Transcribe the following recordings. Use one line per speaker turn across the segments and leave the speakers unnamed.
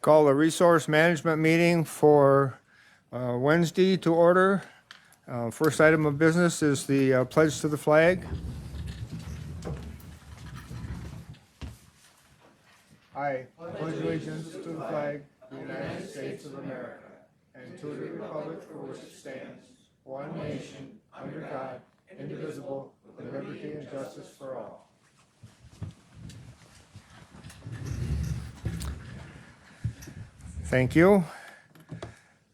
Call the resource management meeting for Wednesday to order. First item of business is the pledge to the flag. I pledge allegiance to the flag of the United States of America and to the republic for which it stands, one nation, under God, indivisible, with liberty and justice for all. Thank you.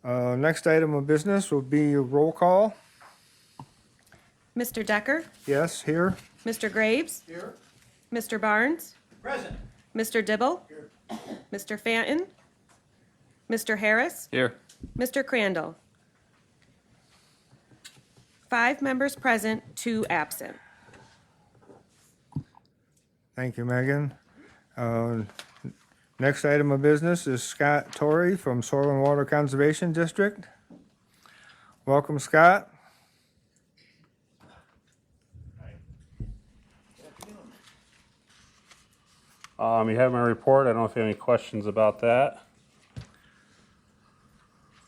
Next item of business will be a roll call.
Mr. Decker?
Yes, here.
Mr. Graves?
Here.
Mr. Barnes?
Present.
Mr. Dibble?
Here.
Mr. Fanton? Mr. Harris?
Here.
Mr. Crandall? 5 members present, 2 absent.
Thank you, Megan. Next item of business is Scott Torrey from Soil and Water Conservation District. Welcome, Scott.
You have my report. I don't know if you have any questions about that.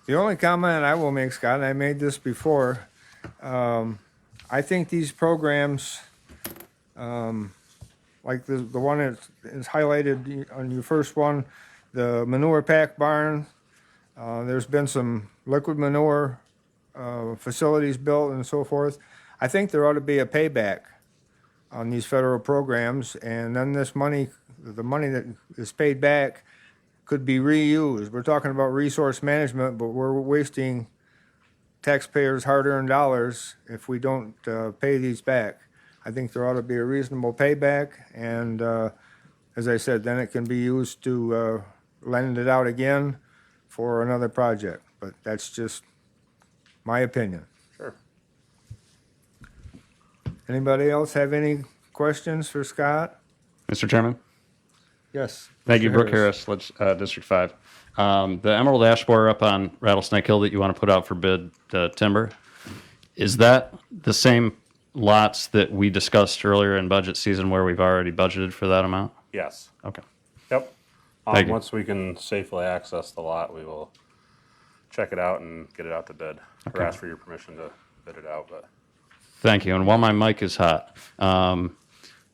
The only comment I will make, Scott, and I made this before, I think these programs, like the one that is highlighted on your first one, the manure pack barn, there's been some liquid manure facilities built and so forth. I think there ought to be a payback on these federal programs, and then this money, the money that is paid back, could be reused. We're talking about resource management, but we're wasting taxpayers' hard-earned dollars if we don't pay these back. I think there ought to be a reasonable payback, and as I said, then it can be used to lend it out again for another project. But that's just my opinion.
Sure.
Anybody else have any questions for Scott?
Mr. Chairman?
Yes.
Thank you,
Mr.
Brooke Harris, District 5. The Emerald Ash Borer up on Rattlesnake Hill that you want to put out for bid timber, is that the same lots that we discussed earlier in budget season where we've already budgeted for that amount?
Yes.
Okay.
Yep.
Thank you.
Once we can safely access the lot, we will check it out and get it out to bid. Or ask for your permission to bid it out. But
Thank you. And while my mic is hot,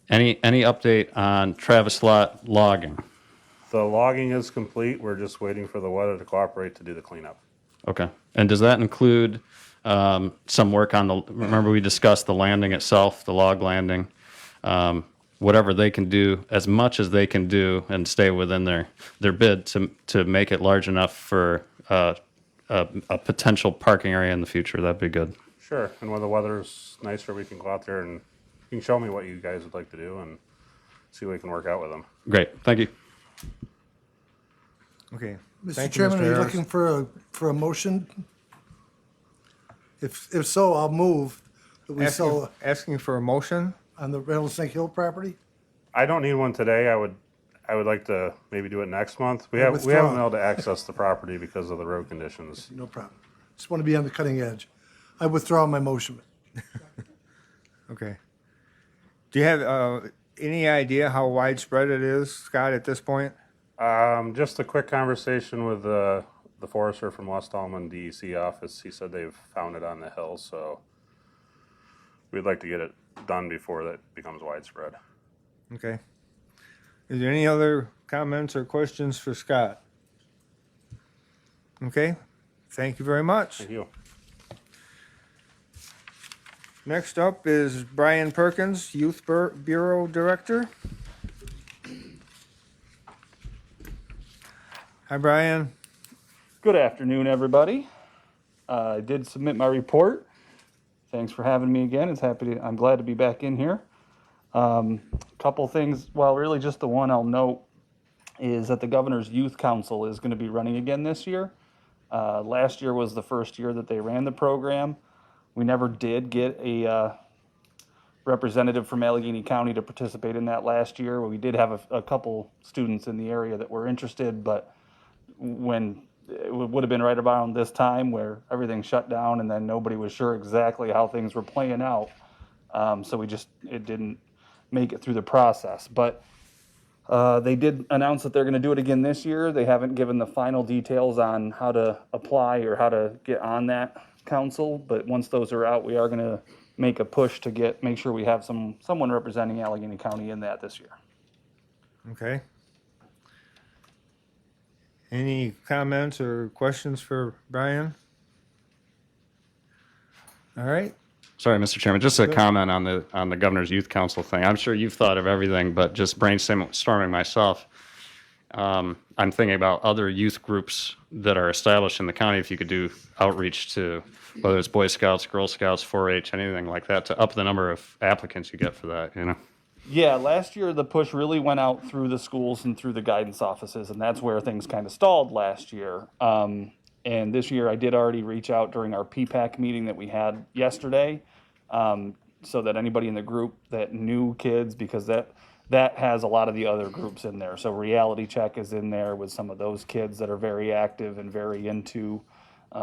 any update on Travis Lot logging?
the logging is complete. We're just waiting for the weather to cooperate to do the cleanup.
Okay. And does that include some work on the, remember we discussed the landing itself, the log landing, whatever they can do, as much as they can do and stay within their bid to make it large enough for a potential parking area in the future? That'd be good.
Sure. And when the weather's nicer, we can go out there and you can show me what you guys would like to do and see what we can work out with them.
Great. Thank you.
Okay.
Mr.
Thank you,
Chairman,
Mr.
are you
Harris.
looking for a motion? If so, I'll move that we sell
Asking for a motion?
on the Rattlesnake Hill property.
I don't need one today. I would like to maybe do it next month. We haven't
withdraw.
been able to access the property because of the road conditions.
No problem. Just want to be on the cutting edge. I withdraw my motion.
Okay. Do you have any idea how widespread it is, Scott, at this point?
Just a quick conversation with the forester from West Almond DEC office. He said they've found it on the hill, so we'd like to get it done before that becomes widespread.
Okay. Is there any other comments or questions for Scott? Okay. Thank you very much.
Thank you.
Next up is Brian Perkins, Youth Bureau Director. Hi, Brian.
Good afternoon, everybody. I did submit my report. Thanks for having me again. I'm glad to be back in here. Couple things, well, really just the one I'll note is that the Governor's Youth Council is going to be running again this year. Last year was the first year that they ran the program. We never did get a representative from Allegheny County to participate in that last year. We did have a couple students in the area that were interested, but when it would have been right around this time where everything shut down and then nobody was sure exactly how things were playing out. So it didn't make it through the process. But They did announce that they're going to do it again this year. They haven't given the final details on how to apply or how to get on that council, but once those are out, we are going to make a push to make sure we have someone representing Allegheny County in that this year.
Okay. Any comments or questions for Brian? All right.
Sorry, Mr. Chairman, just a comment on the Governor's Youth Council thing. I'm sure you've thought of everything, but just brainstorming myself, I'm thinking about other youth groups that are established in the county. If you could do outreach to whether it's Boy Scouts, Girl Scouts, 4-H, anything like that, to up the number of applicants you get for that, you know?
Yeah, last year the push really went out through the schools and through the guidance offices, and that's where things kind of stalled last year. And this year I did already reach out during our PPAC meeting that we had yesterday, so that anybody in the group that knew kids, because that has a lot of the other groups in there. So Reality Check is in there with some of those kids that are very active and very into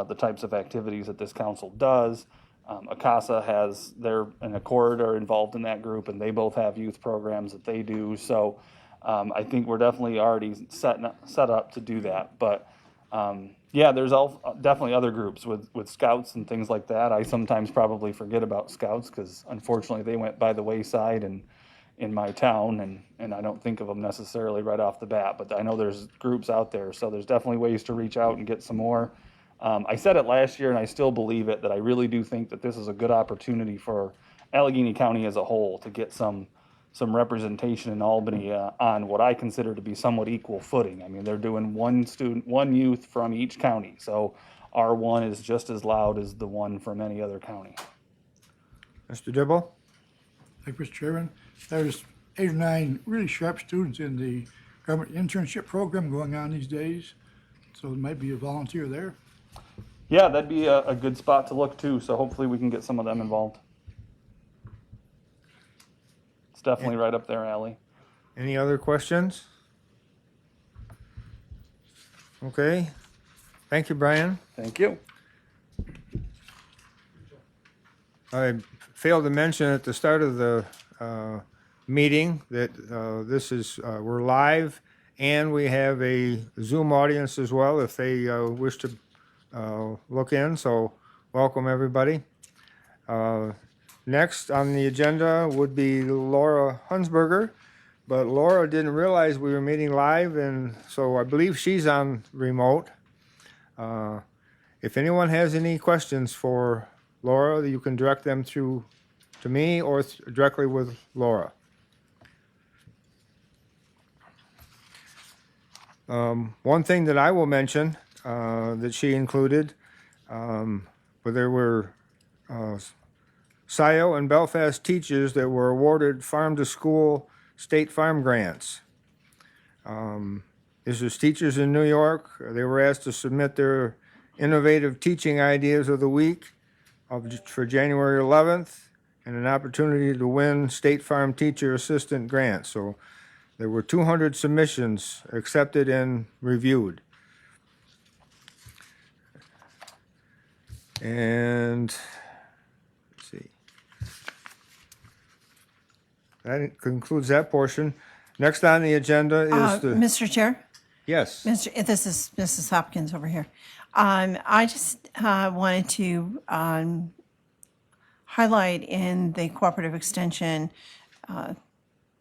the types of activities that this council does. ACASA and Accord are involved in that group, and they both have youth programs that they do. So I think we're definitely already set up to do that. But yeah, there's definitely other groups with scouts and things like that. I sometimes probably forget about scouts because unfortunately they went by the wayside in my town, and I don't think of them necessarily right off the bat. But I know there's groups out there, so there's definitely ways to reach out and get some more. I said it last year, and I still believe it, that I really do think that this is a good opportunity for Allegheny County as a whole to get some representation in Albany on what I consider to be somewhat equal footing. I mean, they're doing one youth from each county, so our one is just as loud as the one from any other county.
Mr. Dibble?
Like Mr. Chairman, there's 8 or 9 really sharp students in the government internship program going on these days, so it might be a volunteer there.
Yeah, that'd be a good spot to look too, so hopefully we can get some of them involved. It's definitely right up their alley.
Any other questions? Okay. Thank you, Brian.
Thank you.
I failed to mention at the start of the meeting that we're live, and we have a Zoom audience as well if they wish to look in. So welcome, everybody. Next on the agenda would be Laura Hunsberger, but Laura didn't realize we were meeting live, and so I believe she's on remote. If anyone has any questions for Laura, you can direct them to me or directly with Laura. One thing that I will mention that she included, where there were Scioto and Belfast teachers that were awarded farm-to-school state farm grants. This is teachers in New York. They were asked to submit their innovative teaching ideas of the week for January 11th, and an opportunity to win State Farm Teacher Assistant grants. So there were 200 submissions accepted and reviewed. And let's see. That concludes that portion. Next on the agenda is the...
Mr. Chair?
Yes.
This is Mrs. Hopkins over here. I just wanted to highlight in the Cooperative Extension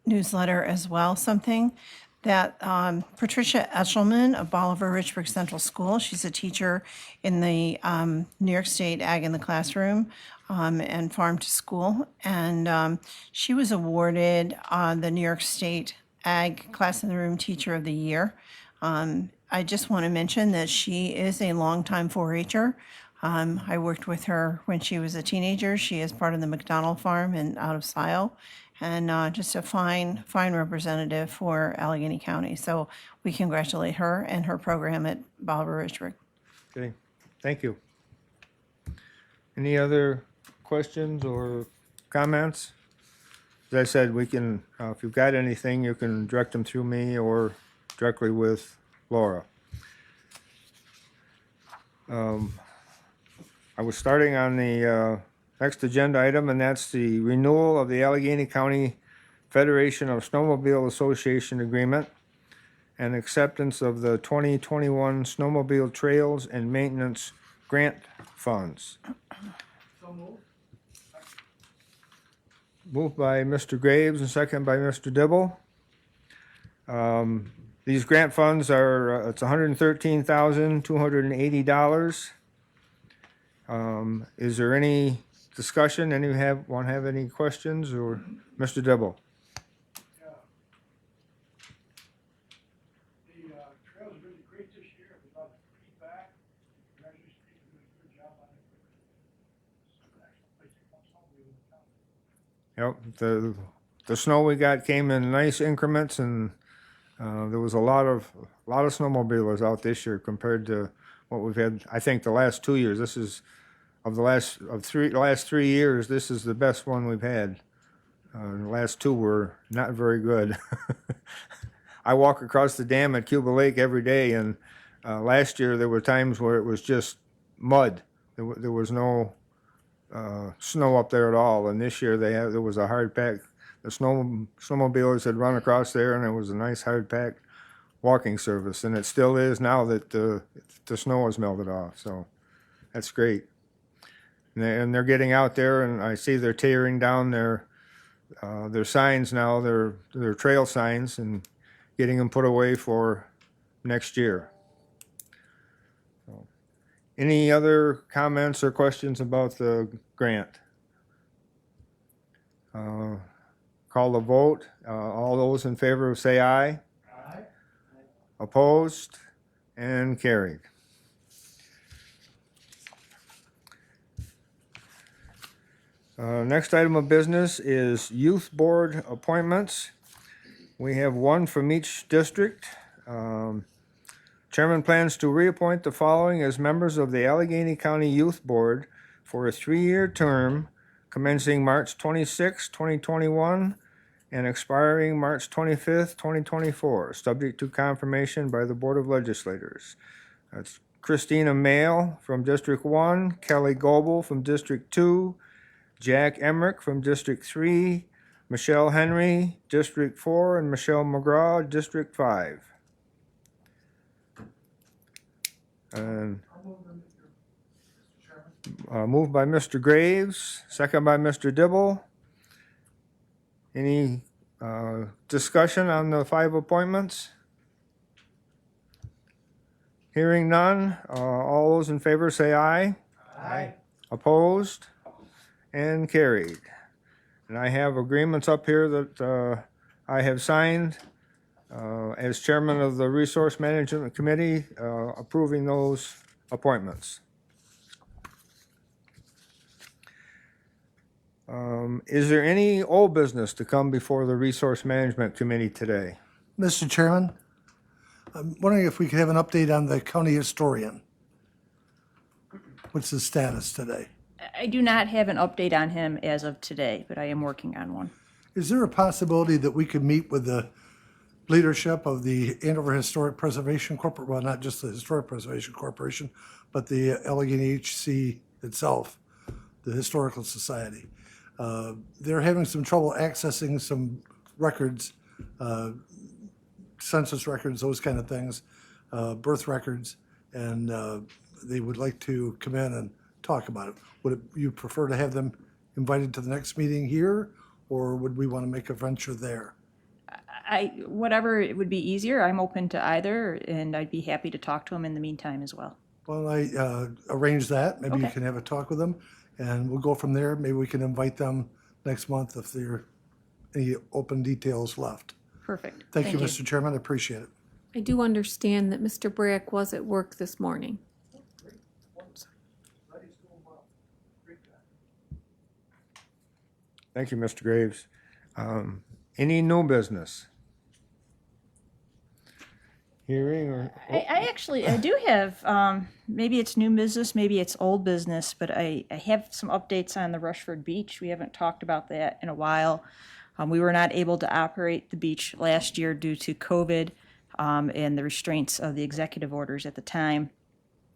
newsletter as well something that Patricia Eshelman of Bolivar Richburg Central School, she's a teacher in the New York State Ag in the Classroom and Farm to School, and she was awarded the New York State Ag Class in the Room Teacher of the Year. I just want to mention that she is a longtime 4-H'er. I worked with her when she was a teenager. She is part of the McDonald Farm and out of Scioto, and just a fine representative for Allegheny County. So we congratulate her and her program at Bolivar Richburg.
Okay, thank you. Any other questions or comments? As I said, we can, if you've got anything, you can direct them through me or directly with Laura. I was starting on the next agenda item, and that's the renewal of the Allegheny County Federation of Snowmobile Association agreement and acceptance of the 2021 Snowmobile Trails and Maintenance Grant Funds. Moved by Mr. Graves and second by Mr. Dibble. These grant funds are, it's $113,280. Is there any discussion? Want to have any questions, or Mr. Dibble?
The trails are really great this year. There's a lot of feedback. Congratulations, people doing a good job on it.
Yep, the snow we got came in nice increments, and there was a lot of snowmobilers out this year compared to what we've had. I think the last 2 years. This is of the last 3 years. This is the best one we've had. The last two were not very good. I walk across the dam at Cuba Lake every day, and last year there were times where it was just mud. There was no snow up there at all, and this year there was a hard pack. The snowmobilers had run across there, and it was a nice hard packed walking service, and it still is now that the snow has melted off. So that's great. And they're getting out there, and I see they're tearing down their signs now, their trail signs, and getting them put away for next year. So, any other comments or questions about the grant? Call the vote. All those in favor say aye. Aye. Opposed? And carried. Next item of business is youth board appointments. We have one from each district. Chairman plans to reappoint the following as members of the Allegheny County Youth Board for a 3-year term commencing March 26, 2021 and expiring March 25th, 2024, subject to confirmation by the Board of Legislators. That's Christina Mail from District 1, Kelly Goebel from District 2, Jack Emmerich from District 3, Michelle Henry, District 4, and Michelle McGraw, District 5. And moved by Mr. Graves, second by Mr. Dibble. Any discussion on the 5 appointments? Hearing none, all those in favor say aye. Aye. Opposed? And carried. And I have agreements up here that I have signed as chairman of the Resource Management Committee, approving those appointments. Is there any old business to come before the Resource Management Committee today?
Mr. Chairman, I'm wondering if we could have an update on the county historian. What's the status today?
I do not have an update on him as of today, but I am working on one.
Is there a possibility that we could meet with the leadership of the Andover Historic Preservation Corporation, well, not just the Historic Preservation Corporation, but the Allegheny HC itself, the Historical Society? They're having some trouble accessing some records, census records, those kind of things, birth records, and they would like to come in and talk about it. Would you prefer to have them invited to the next meeting here, or would we want to make a venture there?
Whatever it would be easier, I'm open to either, and I'd be happy to talk to him in the meantime as well.
Well, I arrange that. Maybe you
Okay.
can have a talk with them, and we'll go from there. Maybe we can invite them next month if there are any open details left.
Perfect.
Thank you, Mr. Chairman. I appreciate it.
I do understand that Mr. Brack was at work this morning.
Thank you, Mr. Graves. Any new business? Hearing or?
I do have, maybe it's new business, maybe it's old business, but I have some updates on the Rushford Beach. We haven't talked about that in a while. We were not able to operate the beach last year due to COVID and the restraints of the executive orders at the time.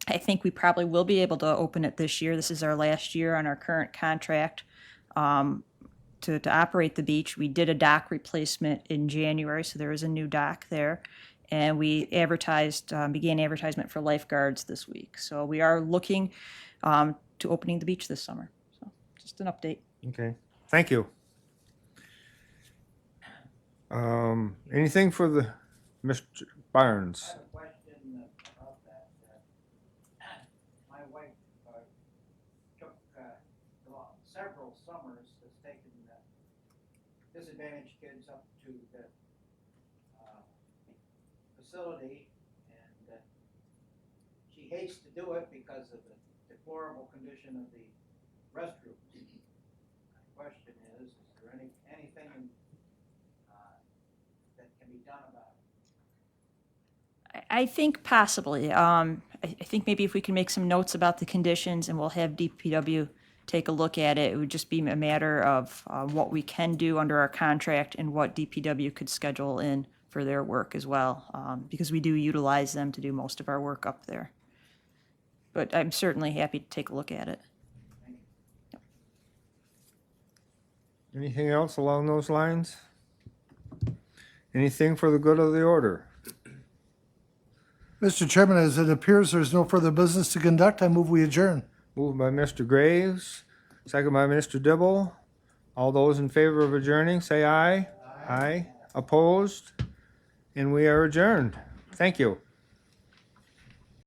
I think we probably will be able to open it this year. This is our last year on our current contract. to operate the beach. We did a dock replacement in January, so there is a new dock there. And we began advertisement for lifeguards this week. So we are looking to opening the beach this summer. So just an update.
Okay, thank you. Anything for the, Mr. Barnes?
Question about that. My wife took several summers, has taken disadvantaged kids up to the facility, and she hates to do it because of the deplorable condition of the restrooms. My question is there anything that can be done about it?
I think possibly. I think maybe if we can make some notes about the conditions and we'll have DPW take a look at it, it would just be a matter of what we can do under our contract and what DPW could schedule in for their work as well, because we do utilize them to do most of our work up there. But I'm certainly happy to take a look at it.
Anything else along those lines? Anything for the good of the order?
Mr. Chairman, as it appears there's no further business to conduct, I move we adjourn.
Moved by Mr. Graves, second by Mr. Dibble. All those in favor of adjourning, say aye. Aye. Opposed? And we are adjourned. Thank you.